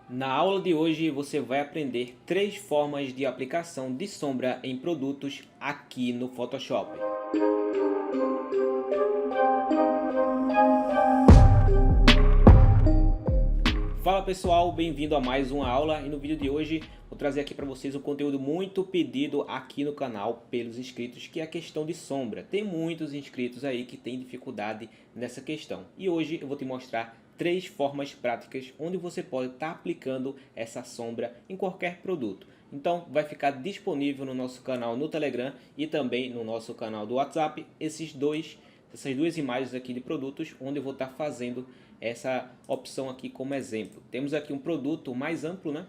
Na aula de hoje você vai aprender 3 formas de aplicação de sombra em produtos aqui no Photoshop. Fala pessoal, bem-vindo a mais uma aula e no vídeo de hoje vou trazer aqui para vocês um conteúdo muito pedido aqui no canal pelos inscritos, que é a questão de sombra. Tem muitos inscritos aí que têm dificuldade nessa questão e hoje eu vou te mostrar 3 formas práticas onde você pode estar aplicando essa sombra em qualquer produto. Então vai ficar disponível no nosso canal no Telegram e também no nosso canal do WhatsApp essas duas imagens aqui de produtos onde eu vou estar fazendo essa opção aqui como exemplo. Temos aqui um produto mais amplo, né?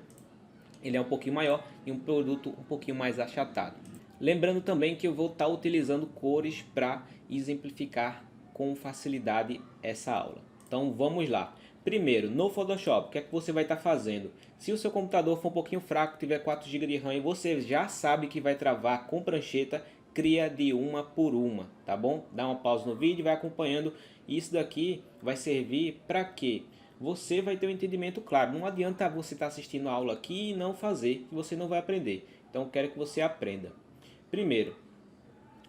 Ele é um pouquinho maior e um produto um pouquinho mais achatado. Lembrando também que eu vou estar utilizando cores para exemplificar com facilidade essa aula. Então vamos lá. Primeiro, no Photoshop, o que é que você vai estar fazendo? Se o seu computador for um pouquinho fraco, tiver 4 GB de RAM e você já sabe que vai travar com prancheta, cria de uma por uma, tá bom? Dá uma pausa no vídeo e vai acompanhando. Isso daqui vai servir para quê? Você vai ter um entendimento claro. Não adianta você estar assistindo a aula aqui e não fazer, que você não vai aprender. Então eu quero que você aprenda. Primeiro,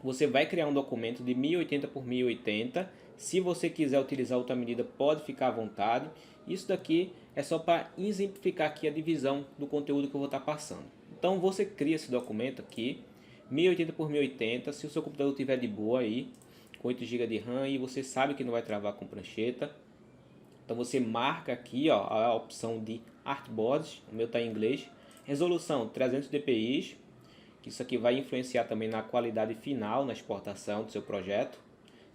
você vai criar um documento de 1080 por 1080. Se você quiser utilizar outra medida, pode ficar à vontade. Isso daqui é só para exemplificar aqui a divisão do conteúdo que eu vou estar passando. Então você cria esse documento aqui, 1080 por 1080. Se o seu computador estiver de boa aí, com 8 GB de RAM e você sabe que não vai travar com prancheta, então você marca aqui ó, a opção de Artboards, o meu está em inglês, resolução 300 dpi, que isso aqui vai influenciar também na qualidade final, na exportação do seu projeto.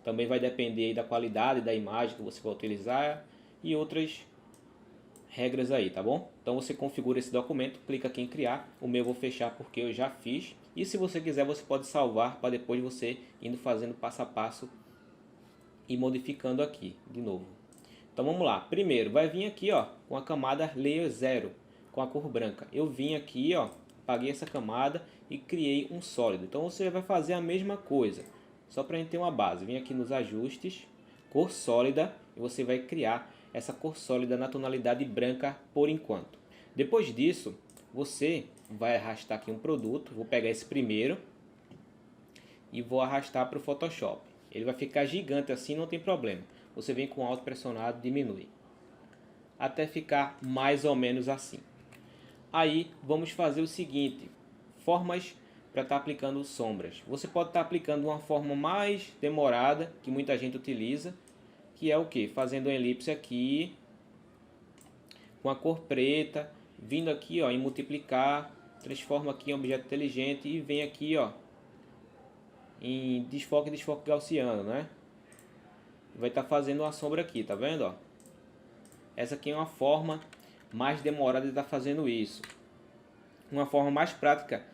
Também vai depender aí da qualidade da imagem que você vai utilizar e outras regras aí, tá bom? Então você configura esse documento, clica aqui em criar. O meu eu vou fechar porque eu já fiz. E se você quiser, você pode salvar para depois você indo fazendo passo a passo e modificando aqui de novo. Então vamos lá. Primeiro vai vir aqui ó, com a camada Layer 0 com a cor branca. Eu vim aqui ó, apaguei essa camada e criei um sólido. Então você vai fazer a mesma coisa, só para a gente ter uma base. Vem aqui nos ajustes, cor sólida, e você vai criar essa cor sólida na tonalidade branca por enquanto. Depois disso, você vai arrastar aqui um produto. Vou pegar esse primeiro e vou arrastar para o Photoshop. Ele vai ficar gigante assim, não tem problema. Você vem com Alt pressionado, diminui até ficar mais ou menos assim. Aí vamos fazer o seguinte, formas para estar aplicando sombras. Você pode estar aplicando uma forma mais demorada, que muita gente utiliza, que é o que? Fazendo uma elipse aqui, com a cor preta, vindo aqui ó, em multiplicar, transforma aqui em objeto inteligente e vem aqui ó, em desfoque gaussiano, né? Vai estar fazendo uma sombra aqui, tá vendo ó? Essa aqui é uma forma mais demorada de estar fazendo isso. Uma forma mais prática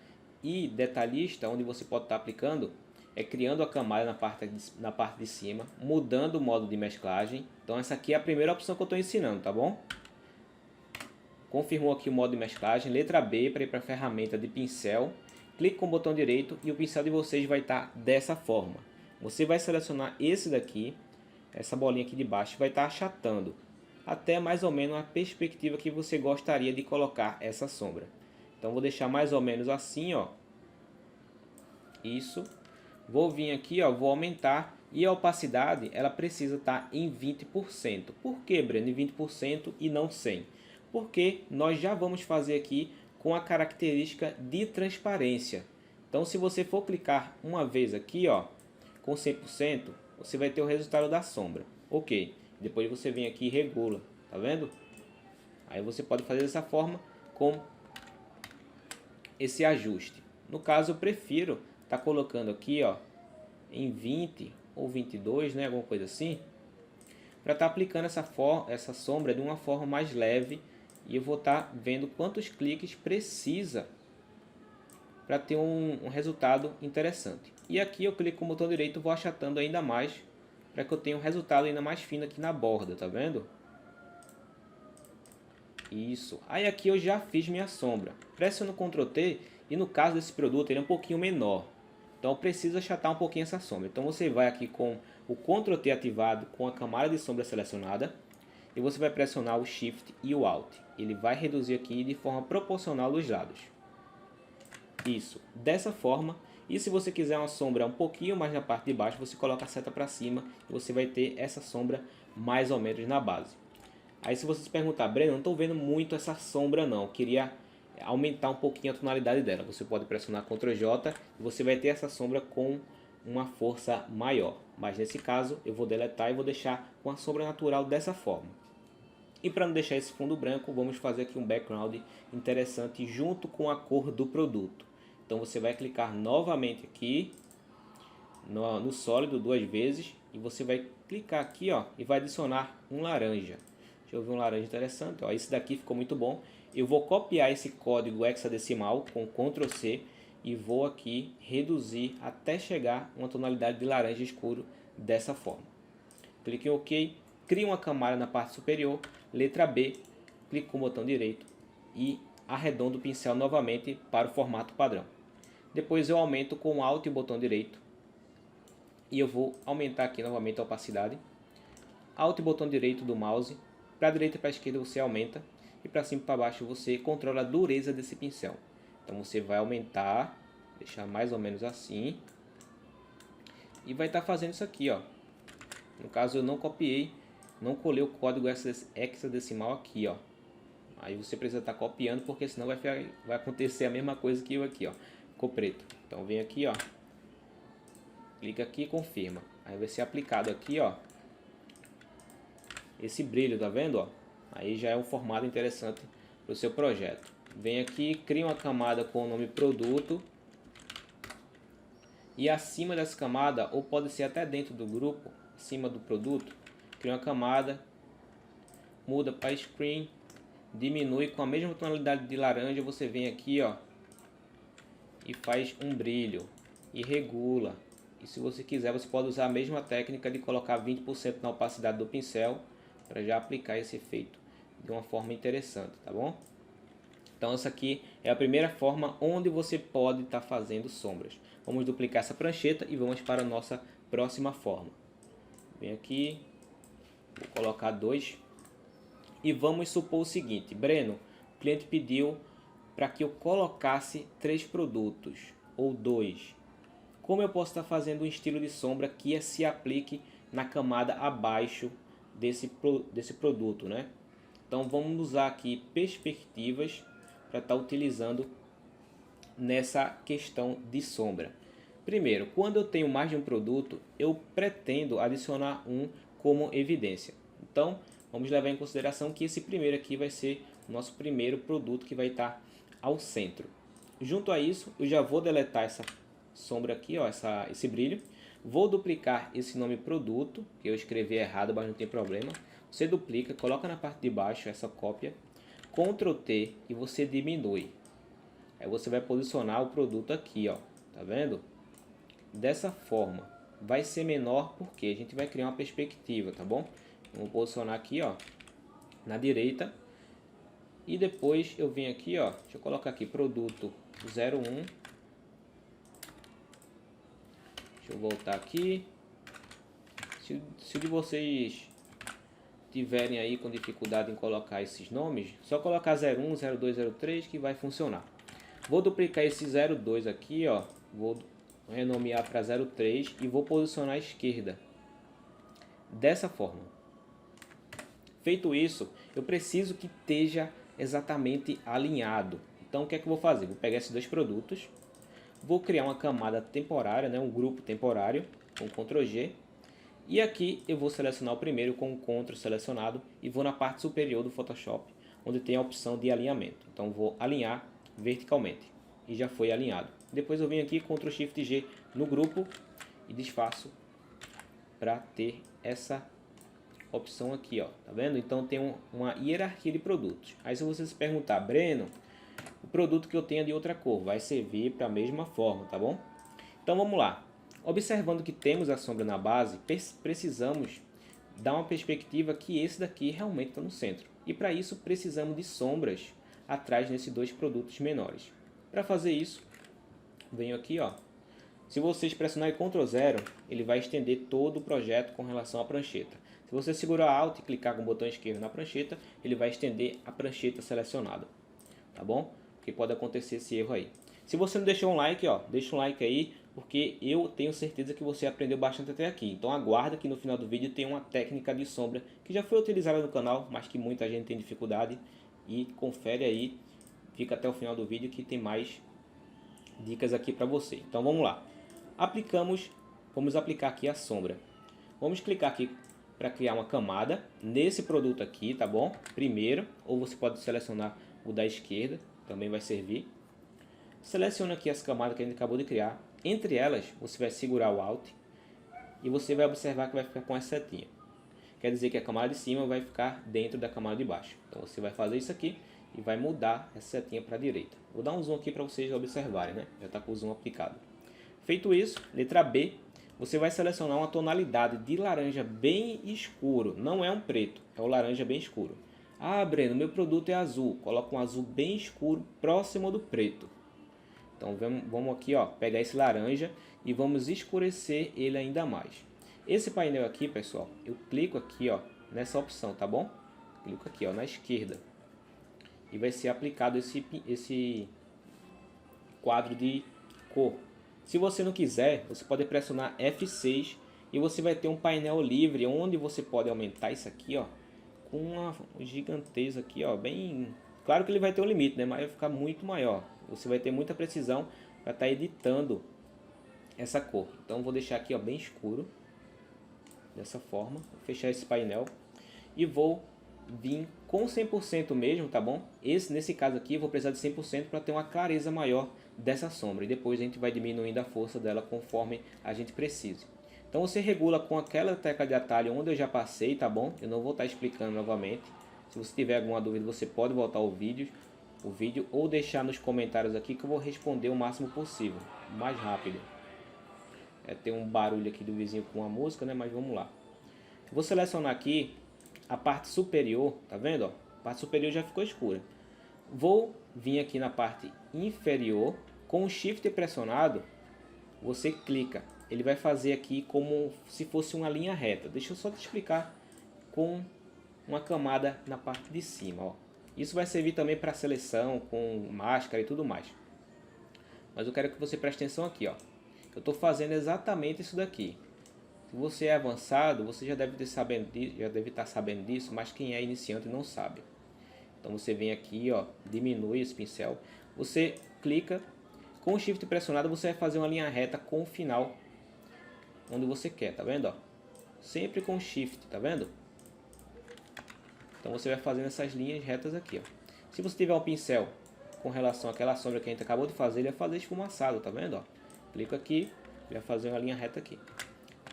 e detalhista, onde você pode estar aplicando, é criando a camada na parte de cima, mudando o modo de mesclagem. Então essa aqui é a primeira opção que eu estou ensinando, tá bom? Confirmou aqui o modo de mesclagem, letra B para ir para a ferramenta de pincel, clique com o botão direito e o pincel de vocês vai estar dessa forma. Você vai selecionar esse daqui, essa bolinha aqui de baixo, vai estar achatando até mais ou menos a perspectiva que você gostaria de colocar essa sombra. Então vou deixar mais ou menos assim, ó. Isso. Vou vir aqui, ó, vou aumentar e a opacidade, ela precisa estar em 20%. Por que, Breno, em 20% e não 100? Porque nós já vamos fazer aqui com a característica de transparência. Então se você for clicar uma vez aqui, ó, com 100%, você vai ter o resultado da sombra. OK. Depois você vem aqui e regula, tá vendo? Aí você pode fazer dessa forma com esse ajuste. No caso eu prefiro estar colocando aqui ó, em 20 ou 22, né, alguma coisa assim, para estar aplicando essa sombra de uma forma mais leve, e eu vou estar vendo quantos cliques precisa para ter um resultado interessante. E aqui eu clico com o botão direito, vou achatando ainda mais para que eu tenha um resultado ainda mais fino aqui na borda, tá vendo? Isso. Aí aqui eu já fiz minha sombra. Pressiono Ctrl T e no caso desse produto ele é um pouquinho menor. Então eu preciso achatar um pouquinho essa sombra. Então você vai aqui com o Ctrl T ativado com a camada de sombra selecionada e você vai pressionar o Shift e o Alt. Ele vai reduzir aqui de forma proporcional dos lados. Isso, dessa forma. E se você quiser uma sombra um pouquinho mais na parte de baixo, você coloca a seta para cima e você vai ter essa sombra mais ou menos na base. Aí se você se perguntar, Breno, não estou vendo muito essa sombra não, queria aumentar um pouquinho a tonalidade dela. Você pode pressionar Ctrl J e você vai ter essa sombra com uma força maior. Mas nesse caso eu vou deletar e vou deixar com a sombra natural dessa forma. E para não deixar esse fundo branco, vamos fazer aqui um background interessante junto com a cor do produto. Então você vai clicar novamente aqui no sólido 2 vezes e você vai clicar aqui, ó, e vai adicionar um laranja. Deixa eu ver um laranja interessante, ó, esse daqui ficou muito bom. Eu vou copiar esse código hexadecimal com Ctrl C e vou aqui reduzir até chegar uma tonalidade de laranja escuro dessa forma. Clique em OK, crie uma camada na parte superior, letra B, clique com o botão direito e arredondo o pincel novamente para o formato padrão. Depois eu aumento com o Alt e o botão direito. E eu vou aumentar aqui novamente a opacidade. Alt e botão direito do mouse. Para a direita e para a esquerda você aumenta. E para cima e para baixo você controla a dureza desse pincel. Então você vai aumentar. Deixar mais ou menos assim. E vai estar fazendo isso aqui, ó. No caso eu não copiei. Não colei o código hexadecimal aqui, ó. Aí você precisa estar copiando porque senão vai acontecer a mesma coisa que eu aqui, ó. Ficou preto. Então vem aqui, ó. Clica aqui e confirma. Aí vai ser aplicado aqui, ó. Esse brilho, tá vendo, ó? Aí já é um formato interessante para o seu projeto. Vem aqui, cria uma camada com o nome produto. E acima dessa camada, ou pode ser até dentro do grupo, acima do produto, cria uma camada, muda para screen, diminui com a mesma tonalidade de laranja, você vem aqui, ó, e faz um brilho e regula. E se você quiser, você pode usar a mesma técnica de colocar 20% na opacidade do pincel para já aplicar esse efeito de uma forma interessante, tá bom? Então essa aqui é a primeira forma onde você pode estar fazendo sombras. Vamos duplicar essa prancheta e vamos para a nossa próxima forma. Vem aqui, vou colocar 2 e vamos supor o seguinte: Breno, o cliente pediu para que eu colocasse 3 produtos ou 2. Como eu posso estar fazendo um estilo de sombra que se aplique na camada abaixo desse produto, né? Então vamos usar aqui perspectivas para estar utilizando nessa questão de sombra. Primeiro, quando eu tenho mais de um produto, eu pretendo adicionar um como evidência. Então vamos levar em consideração que esse primeiro aqui vai ser o nosso primeiro produto que vai estar ao centro. Junto a isso, eu já vou deletar essa sombra aqui, ó, esse brilho. Vou duplicar esse nome produto, que eu escrevi errado, mas não tem problema. Você duplica, coloca na parte de baixo essa cópia, Ctrl T e você diminui. Aí você vai posicionar o produto aqui, ó, tá vendo? Dessa forma, vai ser menor porque a gente vai criar uma perspectiva, tá bom? Vamos posicionar aqui, ó, na direita. E depois eu venho aqui, ó, deixa eu colocar aqui produto 01. Deixa eu voltar aqui. Se de vocês tiverem aí com dificuldade em colocar esses nomes, só colocar 01, 02, 03 que vai funcionar. Vou duplicar esse 02 aqui, ó, vou renomear para 03 e vou posicionar à esquerda. Dessa forma. Feito isso, eu preciso que esteja exatamente alinhado. Então o que é que eu vou fazer? Vou pegar esses dois produtos, vou criar uma camada temporária, né, um grupo temporário com Ctrl G. E aqui eu vou selecionar o primeiro com o Ctrl selecionado e vou na parte superior do Photoshop, onde tem a opção de alinhamento. Então vou alinhar verticalmente e já foi alinhado. Depois eu venho aqui Ctrl Shift G no grupo e desfaço para ter essa opção aqui, ó, tá vendo? Então tem uma hierarquia de produtos. Aí se você se perguntar, Breno, o produto que eu tenho é de outra cor, vai servir para a mesma forma, tá bom? Então vamos lá. Observando que temos a sombra na base, precisamos dar uma perspectiva que esse daqui realmente está no centro. E para isso precisamos de sombras atrás desses dois produtos menores. Para fazer isso, venho aqui, ó. Se vocês pressionarem Ctrl 0, ele vai estender todo o projeto com relação à prancheta. Se você segurar Alt e clicar com o botão esquerdo na prancheta, ele vai estender a prancheta selecionada, tá bom? Porque pode acontecer esse erro aí. Se você não deixou um like, ó, deixa um like aí, porque eu tenho certeza que você aprendeu bastante até aqui. Então aguarda que no final do vídeo tem uma técnica de sombra que já foi utilizada no canal, mas que muita gente tem dificuldade. E confere aí, fica até o final do vídeo que tem mais dicas aqui para você. Então vamos lá. Vamos aplicar aqui a sombra. Vamos clicar aqui para criar uma camada nesse produto aqui, tá bom? Primeiro, ou você pode selecionar o da esquerda, também vai servir. Seleciona aqui as camadas que a gente acabou de criar. Entre elas, você vai segurar o Alt e você vai observar que vai ficar com essa setinha. Quer dizer que a camada de cima vai ficar dentro da camada de baixo. Então você vai fazer isso aqui e vai mudar essa setinha para a direita. Vou dar um zoom aqui para vocês observarem, né? Já está com o zoom aplicado. Feito isso, letra B, você vai selecionar uma tonalidade de laranja bem escuro. Não é um preto, é o laranja bem escuro. Ah, Breno, meu produto é azul. Coloca um azul bem escuro próximo do preto. Então vamos aqui, ó, pegar esse laranja e vamos escurecer ele ainda mais. Esse painel aqui, pessoal, eu clico aqui, ó, nessa opção, tá bom? Clico aqui, ó, na esquerda. E vai ser aplicado esse quadro de cor. Se você não quiser, você pode pressionar F6 e você vai ter um painel livre onde você pode aumentar isso aqui, ó, com uma gigantesca aqui, ó, bem... Claro que ele vai ter um limite, né, mas vai ficar muito maior. Você vai ter muita precisão para estar editando essa cor. Então vou deixar aqui, ó, bem escuro, dessa forma. Vou fechar esse painel e vou vir com 100% mesmo, tá bom? Nesse caso aqui eu vou precisar de 100% para ter uma clareza maior dessa sombra. E depois a gente vai diminuindo a força dela conforme a gente precise. Então você regula com aquela tecla de atalho onde eu já passei, tá bom? Eu não vou estar explicando novamente. Se você tiver alguma dúvida, você pode voltar ao vídeo ou deixar nos comentários aqui que eu vou responder o máximo possível, mais rápido. Tem um barulho aqui do vizinho com a música, né? Mas vamos lá. Vou selecionar aqui a parte superior, tá vendo? Ó? A parte superior já ficou escura. Vou vir aqui na parte inferior, com o Shift pressionado, você clica. Ele vai fazer aqui como se fosse uma linha reta. Deixa eu só te explicar com uma camada na parte de cima, ó. Isso vai servir também para seleção, com máscara e tudo mais. Mas eu quero que você preste atenção aqui, ó. Eu estou fazendo exatamente isso daqui. Se você é avançado, você já deve estar sabendo disso, mas quem é iniciante não sabe. Então você vem aqui, ó, diminui esse pincel. Você clica, com o Shift pressionado, você vai fazer uma linha reta com o final onde você quer, tá vendo? Ó? Sempre com o Shift, tá vendo? Então você vai fazendo essas linhas retas aqui, ó. Se você tiver um pincel com relação àquela sombra que a gente acabou de fazer, ele vai fazer esfumaçado, tá vendo? Ó? Clico aqui, ele vai fazer uma linha reta aqui.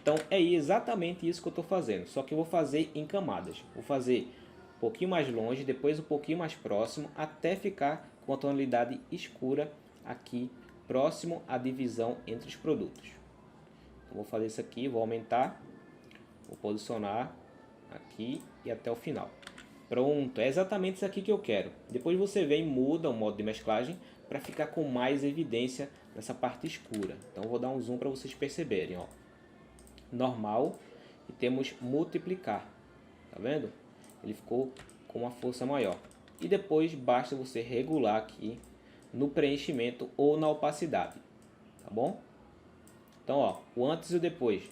Então é exatamente isso que eu estou fazendo, só que eu vou fazer em camadas. Vou fazer um pouquinho mais longe, depois um pouquinho mais próximo, até ficar com a tonalidade escura aqui, próximo à divisão entre os produtos. Então, vou fazer isso aqui, vou aumentar, vou posicionar aqui e até o final. Pronto, é exatamente isso aqui que eu quero. Depois você vem e muda o modo de mesclagem para ficar com mais evidência nessa parte escura. Então vou dar um zoom para vocês perceberem, ó. Normal e temos multiplicar, tá vendo? Ele ficou com uma força maior. E depois basta você regular aqui no preenchimento ou na opacidade, tá bom? Então, ó, o antes e o depois,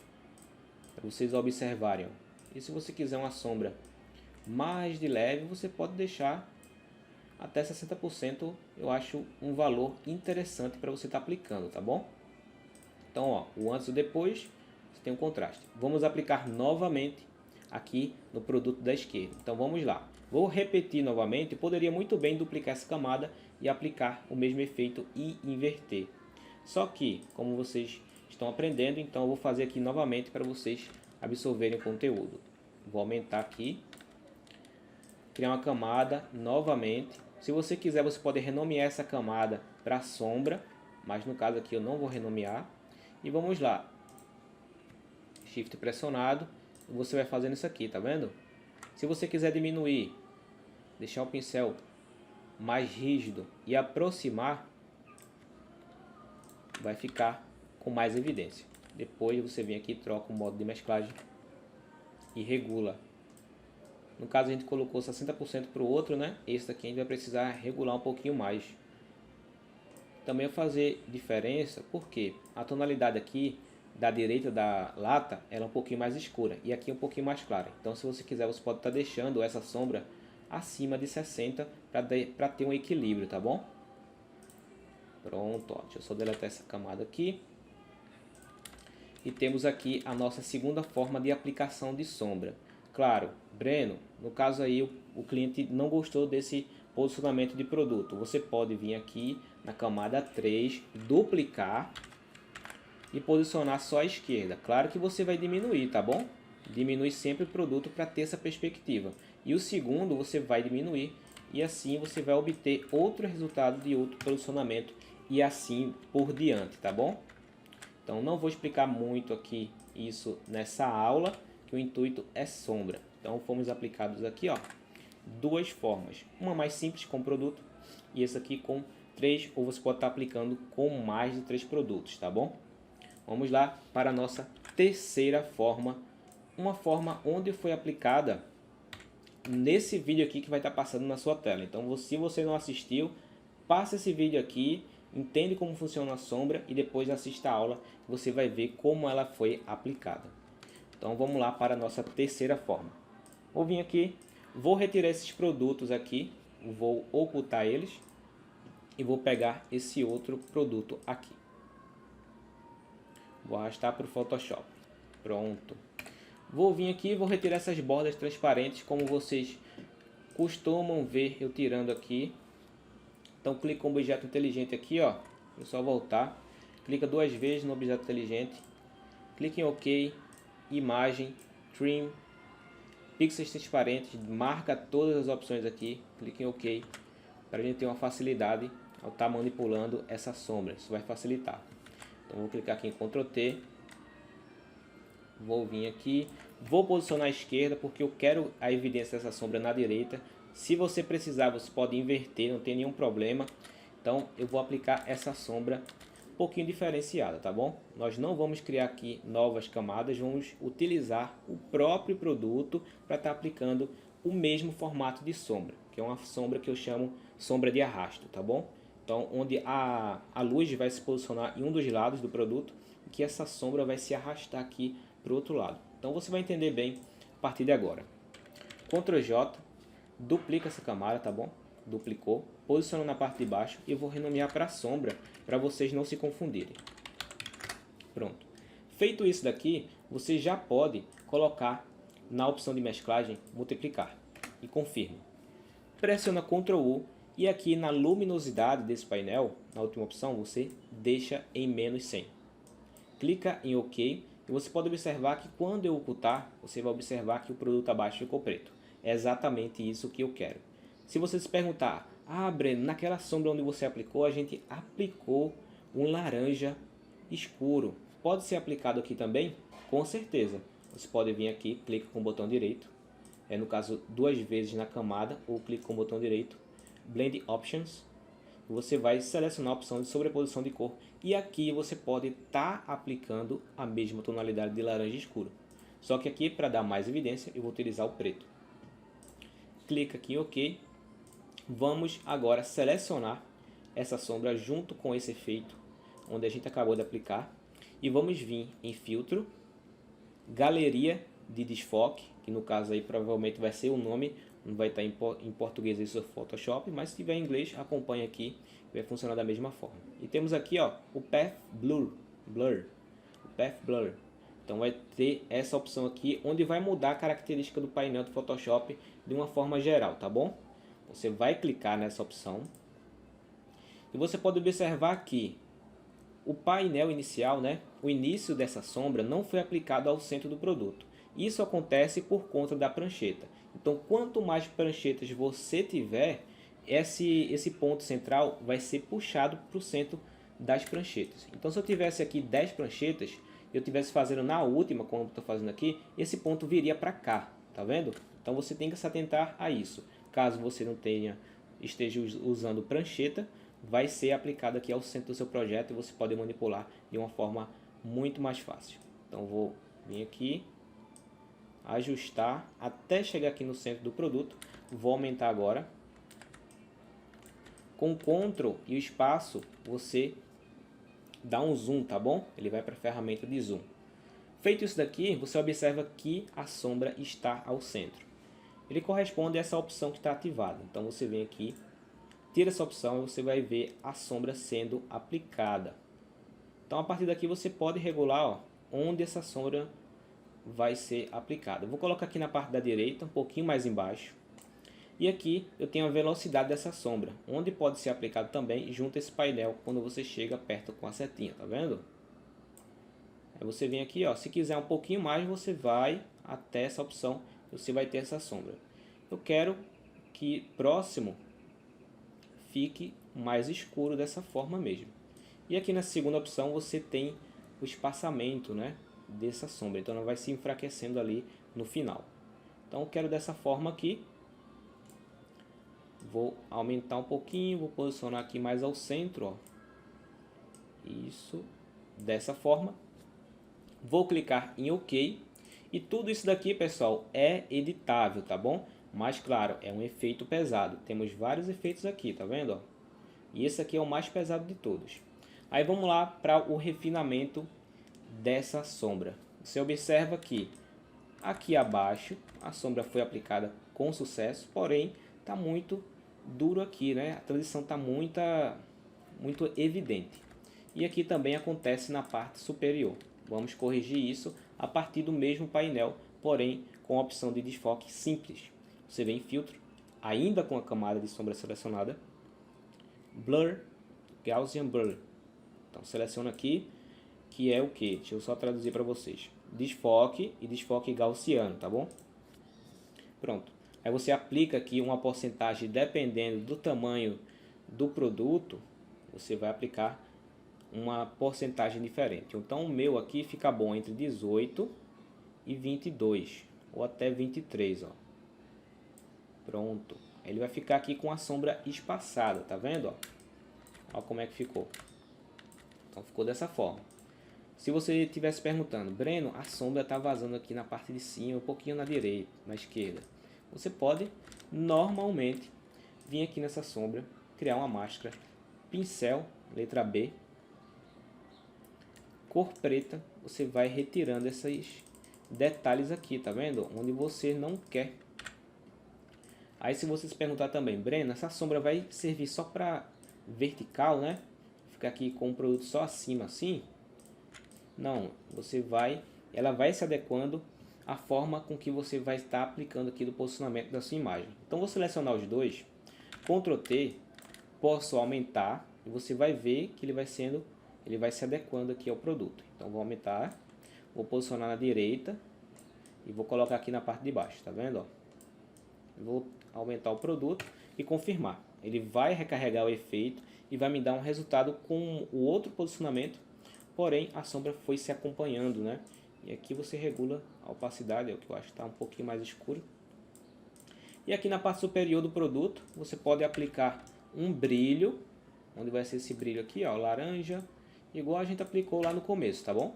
para vocês observarem, ó. E se você quiser uma sombra mais de leve, você pode deixar até 60%, eu acho um valor interessante para você estar aplicando, tá bom? Então, ó, o antes e o depois, você tem um contraste. Vamos aplicar novamente aqui no produto da esquerda. Então vamos lá. Vou repetir novamente, poderia muito bem duplicar essa camada e aplicar o mesmo efeito e inverter. Só que, como vocês estão aprendendo, então eu vou fazer aqui novamente para vocês absorverem o conteúdo. Vou aumentar aqui, criar uma camada novamente. Se você quiser, você pode renomear essa camada para sombra, mas no caso aqui eu não vou renomear. E vamos lá. Shift pressionado, você vai fazendo isso aqui, tá vendo? Se você quiser diminuir, deixar o pincel mais rígido e aproximar, vai ficar com mais evidência. Depois você vem aqui e troca o modo de mesclagem e regula. No caso a gente colocou 60% para o outro, né? Esse daqui a gente vai precisar regular um pouquinho mais. Também fazer diferença, porque a tonalidade aqui da direita da lata ela é um pouquinho mais escura e aqui é um pouquinho mais clara. Então se você quiser você pode estar deixando essa sombra acima de 60 para ter um equilíbrio, tá bom? Pronto, ó, deixa eu só deletar essa camada aqui. E temos aqui a nossa segunda forma de aplicação de sombra. Claro, Breno, no caso aí o cliente não gostou desse posicionamento de produto. Você pode vir aqui na camada 3, duplicar e posicionar só à esquerda. Claro que você vai diminuir, tá bom? Diminui sempre o produto para ter essa perspectiva. E o segundo você vai diminuir e assim você vai obter outro resultado de outro posicionamento e assim por diante, tá bom? Então não vou explicar muito aqui isso nessa aula, que o intuito é sombra. Então fomos aplicados aqui, ó, duas formas. Uma mais simples com produto e essa aqui com 3, ou você pode estar aplicando com mais de 3 produtos, tá bom? Vamos lá para a nossa terceira forma. Uma forma onde foi aplicada nesse vídeo aqui que vai estar passando na sua tela. Então se você não assistiu, passa esse vídeo aqui, entende como funciona a sombra e depois assista a aula, você vai ver como ela foi aplicada. Então vamos lá para a nossa terceira forma. Vou vir aqui, vou retirar esses produtos aqui, vou ocultar eles e vou pegar esse outro produto aqui. Vou arrastar para o Photoshop. Pronto. Vou vir aqui e vou retirar essas bordas transparentes, como vocês costumam ver eu tirando aqui. Então clica com o objeto inteligente aqui, ó. É só voltar. Clica duas vezes no objeto inteligente. Clique em OK. Imagem, Trim, Pixels transparentes. Marca todas as opções aqui. Clique em OK. Para a gente ter uma facilidade ao estar manipulando essa sombra. Isso vai facilitar. Então vou clicar aqui em Ctrl T. Vou vir aqui. Vou posicionar à esquerda porque eu quero a evidência dessa sombra na direita. Se você precisar, você pode inverter, não tem nenhum problema. Então eu vou aplicar essa sombra um pouquinho diferenciada, tá bom? Nós não vamos criar aqui novas camadas, vamos utilizar o próprio produto para estar aplicando o mesmo formato de sombra, que é uma sombra que eu chamo sombra de arrasto, tá bom? Então onde a luz vai se posicionar em um dos lados do produto, e que essa sombra vai se arrastar aqui para o outro lado. Então você vai entender bem a partir de agora. Ctrl J. Duplica essa camada, tá bom? Duplicou, posiciona na parte de baixo e eu vou renomear para sombra, para vocês não se confundirem. Pronto. Feito isso daqui, você já pode colocar na opção de mesclagem, multiplicar e confirma. Pressiona Ctrl U e aqui na luminosidade desse painel, na última opção, você deixa em menos 100. Clica em OK e você pode observar que quando eu ocultar, você vai observar que o produto abaixo ficou preto. É exatamente isso que eu quero. Se você se perguntar, Breno, naquela sombra onde você aplicou, a gente aplicou um laranja escuro. Pode ser aplicado aqui também? Com certeza. Você pode vir aqui, clica com o botão direito. No caso, duas vezes na camada, ou clica com o botão direito. Blend Options. Você vai selecionar a opção de sobreposição de cor. E aqui você pode estar aplicando a mesma tonalidade de laranja escuro. Só que aqui, para dar mais evidência, eu vou utilizar o preto. Clica aqui em OK. Vamos agora selecionar essa sombra junto com esse efeito onde a gente acabou de aplicar. E vamos vir em filtro, galeria de desfoque, que no caso aí provavelmente vai ser o nome, não vai estar em português isso é Photoshop, mas se tiver em inglês acompanha aqui, vai funcionar da mesma forma. E temos aqui ó, o Path Blur, o Path Blur. Então vai ter essa opção aqui, onde vai mudar a característica do painel do Photoshop de uma forma geral, tá bom? Você vai clicar nessa opção. E você pode observar que o painel inicial, né, o início dessa sombra não foi aplicado ao centro do produto. Isso acontece por conta da prancheta. Então quanto mais pranchetas você tiver, esse ponto central vai ser puxado para o centro das pranchetas. Então se eu tivesse aqui 10 pranchetas, eu estivesse fazendo na última, como eu estou fazendo aqui, esse ponto viria para cá, tá vendo? Então você tem que se atentar a isso. Caso você não esteja usando prancheta, vai ser aplicado aqui ao centro do seu projeto e você pode manipular de uma forma muito mais fácil. Então vou vir aqui, ajustar até chegar aqui no centro do produto. Vou aumentar agora. Com o Ctrl e o espaço, você dá um zoom, tá bom? Ele vai para a ferramenta de zoom. Feito isso daqui, você observa que a sombra está ao centro. Ele corresponde a essa opção que está ativada. Então você vem aqui, tira essa opção e você vai ver a sombra sendo aplicada. Então a partir daqui você pode regular, ó, onde essa sombra vai ser aplicada. Eu vou colocar aqui na parte da direita, um pouquinho mais embaixo. E aqui eu tenho a velocidade dessa sombra, onde pode ser aplicado também junto a esse painel quando você chega perto com a setinha, tá vendo? Aí você vem aqui, ó, se quiser um pouquinho mais, você vai até essa opção, você vai ter essa sombra. Eu quero que próximo fique mais escuro dessa forma mesmo. E aqui na segunda opção você tem o espaçamento, né, dessa sombra, então ela vai se enfraquecendo ali no final. Então eu quero dessa forma aqui. Vou aumentar um pouquinho, vou posicionar aqui mais ao centro, ó. Isso, dessa forma. Vou clicar em OK. E tudo isso daqui, pessoal, é editável, tá bom? Mas, claro, é um efeito pesado. Temos vários efeitos aqui, tá vendo? Ó? E esse aqui é o mais pesado de todos. Aí vamos lá para o refinamento dessa sombra. Você observa que aqui abaixo a sombra foi aplicada com sucesso, porém está muito duro aqui, né? A transição está muito evidente. E aqui também acontece na parte superior. Vamos corrigir isso a partir do mesmo painel, porém com a opção de desfoque simples. Você vem em filtro, ainda com a camada de sombra selecionada, Blur, Gaussian Blur. Então seleciona aqui, que é o que? Deixa eu só traduzir para vocês. Desfoque e desfoque gaussiano, tá bom? Pronto. Aí você aplica aqui uma porcentagem dependendo do tamanho do produto, você vai aplicar uma porcentagem diferente. Então o meu aqui fica bom entre 18 e 22 ou até 23, ó. Pronto. Ele vai ficar aqui com a sombra espaçada, tá vendo, ó? Ó como é que ficou. Então ficou dessa forma. Se você estivesse perguntando, Breno, a sombra está vazando aqui na parte de cima, um pouquinho na direita, na esquerda. Você pode normalmente vir aqui nessa sombra, criar uma máscara, pincel, letra B, cor preta, você vai retirando esses detalhes aqui, tá vendo? Onde você não quer. Aí se você se perguntar também, Breno, essa sombra vai servir só para vertical, né? Ficar aqui com o produto só acima assim? Não, ela vai se adequando à forma com que você vai estar aplicando aqui do posicionamento da sua imagem. Então vou selecionar os dois, Ctrl T, posso aumentar e você vai ver que ele vai se adequando aqui ao produto. Então vou aumentar, vou posicionar na direita e vou colocar aqui na parte de baixo, tá vendo? Ó? Vou aumentar o produto e confirmar. Ele vai recarregar o efeito e vai me dar um resultado com o outro posicionamento, porém a sombra foi se acompanhando, né? E aqui você regula a opacidade, é o que eu acho que está um pouquinho mais escuro. E aqui na parte superior do produto, você pode aplicar um brilho, onde vai ser esse brilho aqui, ó, laranja, igual a gente aplicou lá no começo, tá bom?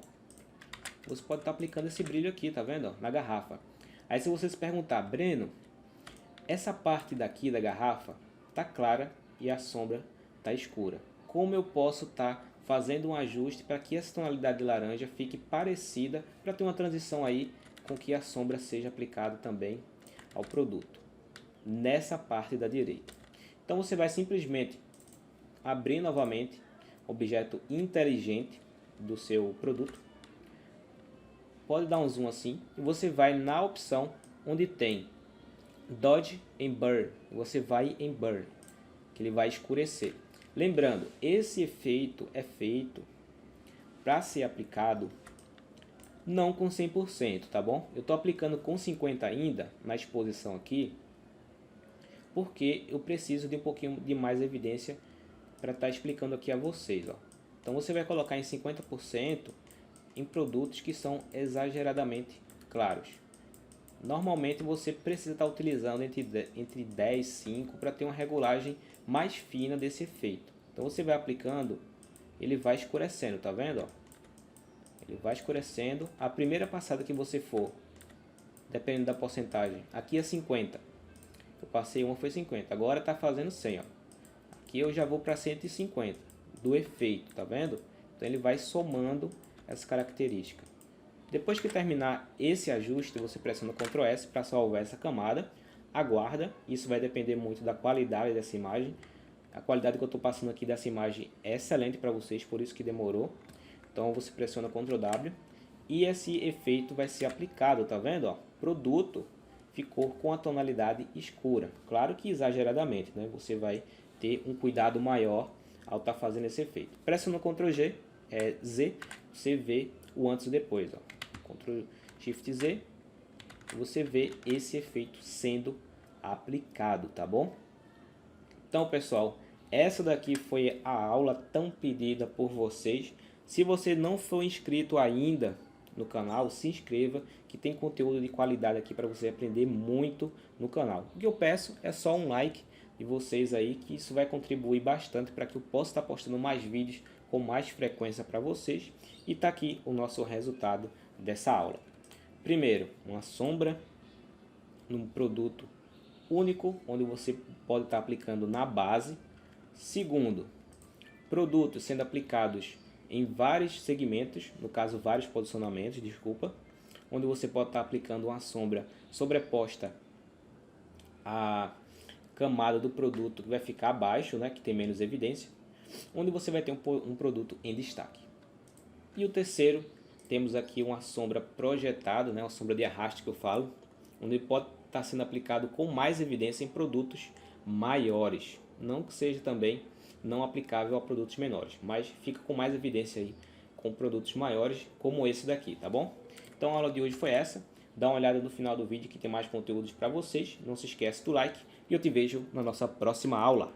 Você pode estar aplicando esse brilho aqui, tá vendo? Ó, na garrafa. Aí se você se perguntar, Breno, essa parte daqui da garrafa tá clara e a sombra tá escura. Como eu posso estar fazendo um ajuste para que essa tonalidade de laranja fique parecida, para ter uma transição aí com que a sombra seja aplicada também ao produto, nessa parte da direita. Então você vai simplesmente abrir novamente o objeto inteligente do seu produto, pode dar um zoom assim, e você vai na opção onde tem Dodge and Blur, você vai em Blur, que ele vai escurecer. Lembrando, esse efeito é feito para ser aplicado não com 100%, tá bom? Eu estou aplicando com 50% ainda na exposição aqui, porque eu preciso de um pouquinho de mais evidência para estar explicando aqui a vocês, ó. Então você vai colocar em 50% em produtos que são exageradamente claros. Normalmente você precisa estar utilizando entre 10 e 5 para ter uma regulagem mais fina desse efeito. Então você vai aplicando, ele vai escurecendo, tá vendo? Ó? Ele vai escurecendo. A primeira passada que você for dependendo da porcentagem. Aqui é 50. Eu passei uma, foi 50. Agora está fazendo 100, ó. Aqui eu já vou para 150 do efeito, tá vendo? Então ele vai somando essa característica. Depois que terminar esse ajuste, você pressiona Ctrl S para salvar essa camada. Aguarda, isso vai depender muito da qualidade dessa imagem. A qualidade que eu estou passando aqui dessa imagem é excelente para vocês, por isso que demorou. Então você pressiona Ctrl W e esse efeito vai ser aplicado, tá vendo? Ó, produto ficou com a tonalidade escura. Claro que exageradamente, né? Você vai ter um cuidado maior ao estar fazendo esse efeito. Pressiona Ctrl G, Z, você vê o antes e depois. Ó. Ctrl Shift Z, você vê esse efeito sendo aplicado, tá bom? Então, pessoal, essa daqui foi a aula tão pedida por vocês. Se você não for inscrito ainda no canal, se inscreva, que tem conteúdo de qualidade aqui para você aprender muito no canal. O que eu peço é só um like de vocês aí, que isso vai contribuir bastante para que eu possa estar postando mais vídeos com mais frequência para vocês. E tá aqui o nosso resultado dessa aula. Primeiro, uma sombra num produto único, onde você pode estar aplicando na base. Segundo, produtos sendo aplicados em vários segmentos, no caso vários posicionamentos, desculpa, onde você pode estar aplicando uma sombra sobreposta à camada do produto que vai ficar abaixo, né, que tem menos evidência, onde você vai ter um produto em destaque. E o terceiro, temos aqui uma sombra projetada, né, uma sombra de arraste que eu falo, onde pode estar sendo aplicado com mais evidência em produtos maiores. Não que seja também não aplicável a produtos menores, mas fica com mais evidência aí com produtos maiores, como esse daqui, tá bom? Então a aula de hoje foi essa. Dá uma olhada no final do vídeo que tem mais conteúdos para vocês. Não se esquece do like e eu te vejo na nossa próxima aula.